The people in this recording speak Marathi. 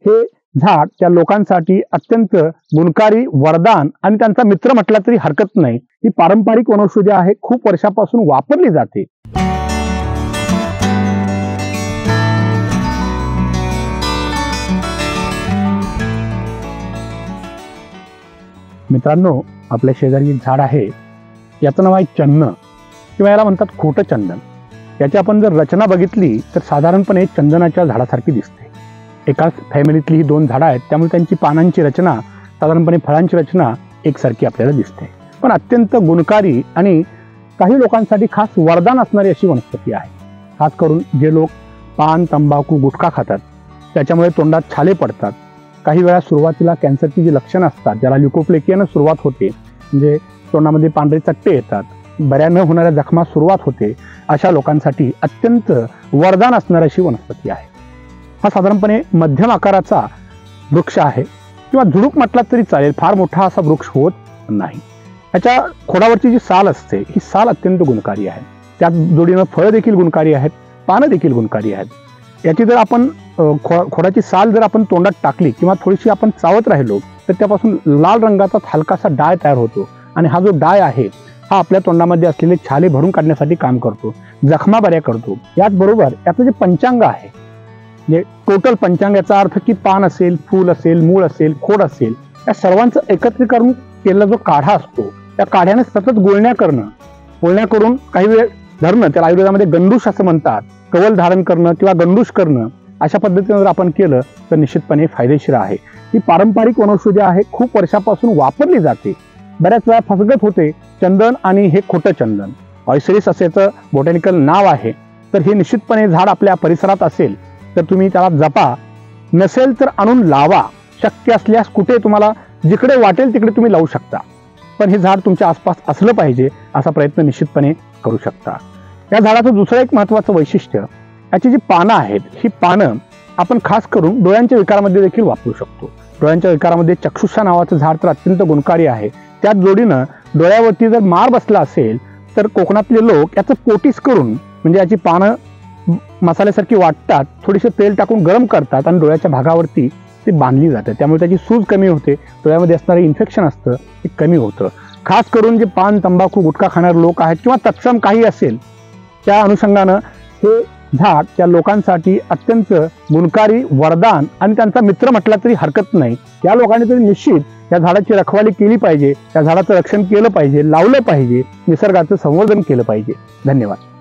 हे झाड त्या लोकांसाठी अत्यंत गुणकारी, वरदान आणि त्यांचा मित्र म्हटला तरी हरकत नाही. ही पारंपरिक वनौषधी आहे, खूप वर्षापासून वापरली जाते. मित्रांनो, आपल्या शेजारी एक झाड आहे, याचं नाव आहे चन्न किंवा याला म्हणतात खोटं चंदन. याची आपण जर रचना बघितली तर साधारणपणे चंदनाच्या झाडासारखी दिसते. एकाच फॅमिलीतली ही दोन झाडं आहेत, त्यामुळे त्यांची पानांची रचना, साधारणपणे फळांची रचना एकसारखी आपल्याला दिसते. पण अत्यंत गुणकारी आणि काही लोकांसाठी खास वरदान असणारी अशी वनस्पती आहे. खास करून जे लोक पान, तंबाखू, गुटखा खातात त्याच्यामुळे तोंडात छाले पडतात, काही वेळा सुरुवातीला कॅन्सरची जी लक्षणं असतात, ज्याला ल्युकोप्लेकियानं सुरुवात होते, म्हणजे तोंडामध्ये पांढरे चट्टे येतात, बऱ्या न होणाऱ्या जखमा सुरुवात होते, अशा लोकांसाठी अत्यंत वरदान असणारी अशी वनस्पती आहे. हा साधारणपणे मध्यम आकाराचा वृक्ष आहे किंवा झुडूप म्हटला तरी चालेल, फार मोठा असा वृक्ष होत नाही. याच्या खोडावरची जी साल असते ही साल अत्यंत गुणकारी आहे. त्याच जोडीनं फळं देखील गुणकारी आहेत, पानं देखील गुणकारी आहेत. याची जर आपण खोडाची साल जर आपण तोंडात टाकली किंवा थोडीशी आपण चावत राहिलो तर त्यापासून लाल रंगाचा हलकासा डाय तयार होतो आणि हा जो डाय आहे हा आपल्या तोंडामध्ये असलेले छाले भरून काढण्यासाठी काम करतो, जखमा बऱ्या करतो. याचबरोबर याचं जे पंचांग आहे, म्हणजे टोटल पंचांग, याचा अर्थ की पान असेल, फूल असेल, मूळ असेल, खोड असेल, या सर्वांचं एकत्रीकरण केलेला जो काढा असतो, त्या काढ्याने सतत गुळण्या करून काही वेळ धरणं, त्याला आयुर्वेदामध्ये गंडूश असं म्हणतात, कवल धारण करणं किंवा गंडूश करणं, अशा पद्धतीने जर आपण केलं तर निश्चितपणे फायदेशीर आहे. ही पारंपरिक वनौषधी आहे, खूप वर्षापासून वापरली जाते. बऱ्याच वेळा फसगत होते. चंदन आणि हे खोटं चंदन, ऑयसरीस असेचं बॉटॅनिकल नाव आहे. तर हे निश्चितपणे झाड आपल्या परिसरात असेल तर तुम्ही त्याला जपा, नसेल तर आणून लावा. शक्य असल्यास कुठे तुम्हाला जिकडे वाटेल तिकडे तुम्ही लावू शकता, पण हे झाड तुमच्या आसपास असलं पाहिजे असा प्रयत्न निश्चितपणे करू शकता. या झाडाचं दुसरं एक महत्त्वाचं वैशिष्ट्य, याची जी पानं आहेत, ही पानं आपण खास करून डोळ्यांच्या विकारामध्ये देखील वापरू शकतो. डोळ्यांच्या विकारामध्ये चक्षुषा नावाचं झाड तर अत्यंत गुणकारी आहे. त्याच जोडीनं डोळ्यावरती जर मार बसला असेल तर कोकणातले लोक याचं पोटीस करून, म्हणजे याची पानं मसाल्यासारखी वाटतात, थोडीसे तेल टाकून गरम करतात आणि डोळ्याच्या भागावरती ते बांधली जाते. त्यामुळे त्याची सूज कमी होते, डोळ्यामध्ये असणारे इन्फेक्शन असतं ते कमी होतं. खास करून जे पान, तंबाखू, गुटखा खाणारे लोक आहेत किंवा तत्सम काही असेल, त्या अनुषंगानं हे झाड त्या लोकांसाठी अत्यंत गुणकारी, वरदान आणि त्यांचा मित्र म्हटला तरी हरकत नाही. या लोकांनी तरी निश्चित या झाडाची रखवाली केली पाहिजे, त्या झाडाचं रक्षण केलं पाहिजे, लावलं पाहिजे, निसर्गाचं संवर्धन केलं पाहिजे. धन्यवाद.